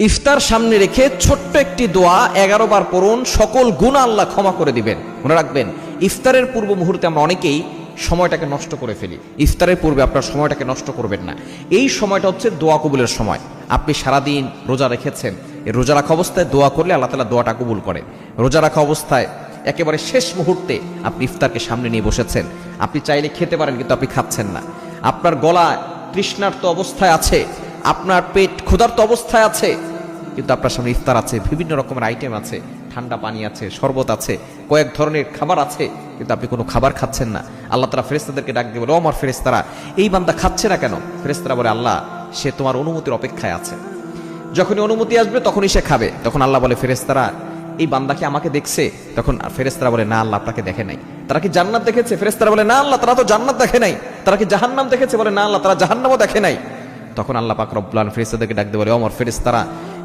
ইফতার সামনে রেখে ছোট্ট একটি দোয়া 11 বার পড়ুন, সকল গুনাহ আল্লাহ ক্ষমা করে দিবেন। মনে রাখবেন, ইফতারের পূর্ব মুহূর্তে আমরা অনেকেই সময়টাকে নষ্ট করে ফেলি। ইফতারের পূর্বে আপনার সময়টাকে নষ্ট করবেন না। এই সময়টা হচ্ছে দোয়া কবুলের সময়। আপনি সারাদিন রোজা রেখেছেন, এই রোজা রাখা অবস্থায় দোয়া করলে আল্লাহ তাআলা দোয়াটা কবুল করেন। রোজা রাখা অবস্থায় একেবারে শেষ মুহূর্তে আপনি ইফতারকে সামনে নিয়ে বসেছেন, আপনি চাইলে খেতে পারেন কিন্তু আপনি খাচ্ছেন না। আপনার গলা তৃষ্ণার্ত অবস্থায় আছে, আপনার পেট ক্ষুধার্ত অবস্থায় আছে, কিন্তু আপনার সামনে ইফতার আছে, বিভিন্ন রকমের আইটেম আছে, ঠান্ডা পানি আছে, শরবত আছে, কয়েক ধরনের খাবার আছে, কিন্তু আপনি কোনো খাবার খাচ্ছেন না। আল্লাহ তাআলা ফেরেশতাদেরকে ডাক দিয়ে বলে, ও আমার ফেরেশতারা, এই বান্দা খাচ্ছে না কেন? ফেরেশতারা বলে, আল্লাহ, সে তোমার অনুমতির অপেক্ষায় আছে, যখনই অনুমতি আসবে তখনই সে খাবে। তখন আল্লাহ বলে, ফেরেশতারা, এই বান্দা কি আমাকে দেখছে? তখন ফেরেশতারা বলে, না আল্লাহ, আপনাকে দেখে নাই। তারা কি জান্নাত দেখেছে? ফেরেশতারা বলে, না আল্লাহ, তারা তো জান্নাত দেখে নাই। তারা কি জাহান্নাম দেখেছে? বলে, না আল্লাহ, তারা জাহান্নামও দেখে নাই। তখন আল্লাহ পাক রব্বুল আলামিন ফেরেশতাদেরকে ডাক দিয়ে বলে, ওমর ফেরেশতারা,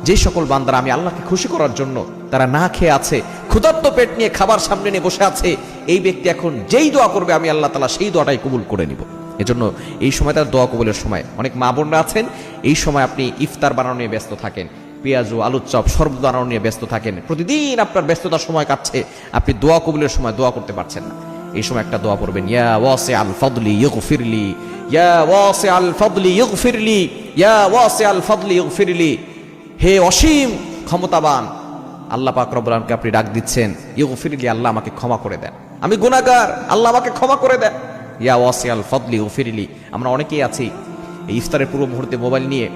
যে সকল বান্দারা আমি আল্লাহকে খুশি করার জন্য তারা না খেয়ে আছে, ক্ষুধার্ত পেট নিয়ে খাবার সামনে নিয়ে বসে আছে, এই ব্যক্তি এখন যেই দোয়া করবে আমি আল্লাহ তাআলা সেই দোয়াটাই কবুল করে নিব। এজন্য এই সময় তার দোয়া কবুলের সময়। অনেক মা বোনরা আছেন, এই সময় আপনি ইফতার বানানো নিয়ে ব্যস্ত থাকেন, পেঁয়াজু আলুর চপ শরবত বানানো নিয়ে ব্যস্ত থাকেন, প্রতিদিন আপনার ব্যস্ততার সময় কাটছে, আপনি দোয়া কবুলের সময় দোয়া করতে পারছেন না। এই সময় একটা দোয়া পড়বেন, ইয়া ওয়াসিআল ফাদলি ইগফিরলি, ইয়া ওয়াসিআল ফাদলি ইগফিরলি, ইয়া ওয়াসিআল ফাদলি ইগফিরলি। হে অসীম ক্ষমতাবান আল্লাহ পাক রব্বুল আলামিনকে আপনি ডাক দিচ্ছেন, ইগফিরলি, আল্লাহ আমাকে ক্ষমা করে দেন, আমি গুনাহগার, আল্লাহ আমাকে ক্ষমা করে দেন। ইয়া ওয়াসিআল ফাদলি ইগফিরলি। আমরা অনেকেই আছি এই ইফতারের পূর্ব মুহূর্তে মোবাইল নিয়ে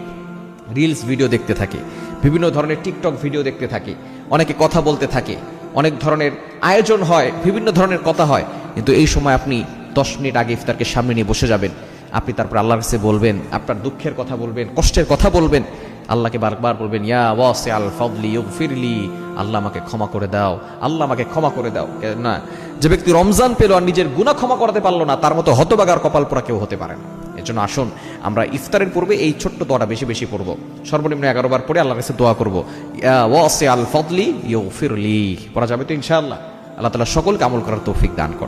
রিলস ভিডিও দেখতে থাকি, বিভিন্ন ধরনের টিকটক ভিডিও দেখতে থাকি, অনেকে কথা বলতে থাকে, অনেক ধরনের আয়োজন হয়, বিভিন্ন ধরনের কথা হয়, কিন্তু এই সময় আপনি 10 মিনিট আগে ইফতারকে সামনে নিয়ে বসে যাবেন। আপনি তারপর আল্লাহর কাছে বলবেন, আপনার দুঃখের কথা বলবেন, কষ্টের কথা বলবেন, আল্লাহকে বারবার বলবেন, ইয়া ওয়াসিআল ফাদলি ইগফিরলি, আল্লাহ আমাকে ক্ষমা করে দাও, আল্লাহ আমাকে ক্ষমা করে দাও। না, যে ব্যক্তি রমজান পেল আর নিজের গুনাহ ক্ষমা করতে পারলো না, তার মতো হতবাগার কপাল পোড়া কেউ হতে পারে না। এজন্য আসুন আমরা ইফতারের পূর্বে এই ছোট্ট দোয়াটা বেশি বেশি পড়বো, সর্বনিম্ন 11 বার পরে আল্লাহর কাছে দোয়া করবো, ইয়া ওয়াসিআল ফাদলি ইগফিরলি। পড়া যাবে তো ইনশাআল্লাহ। আল্লাহ তাআলা সকলকে আমল করার তৌফিক দান করে।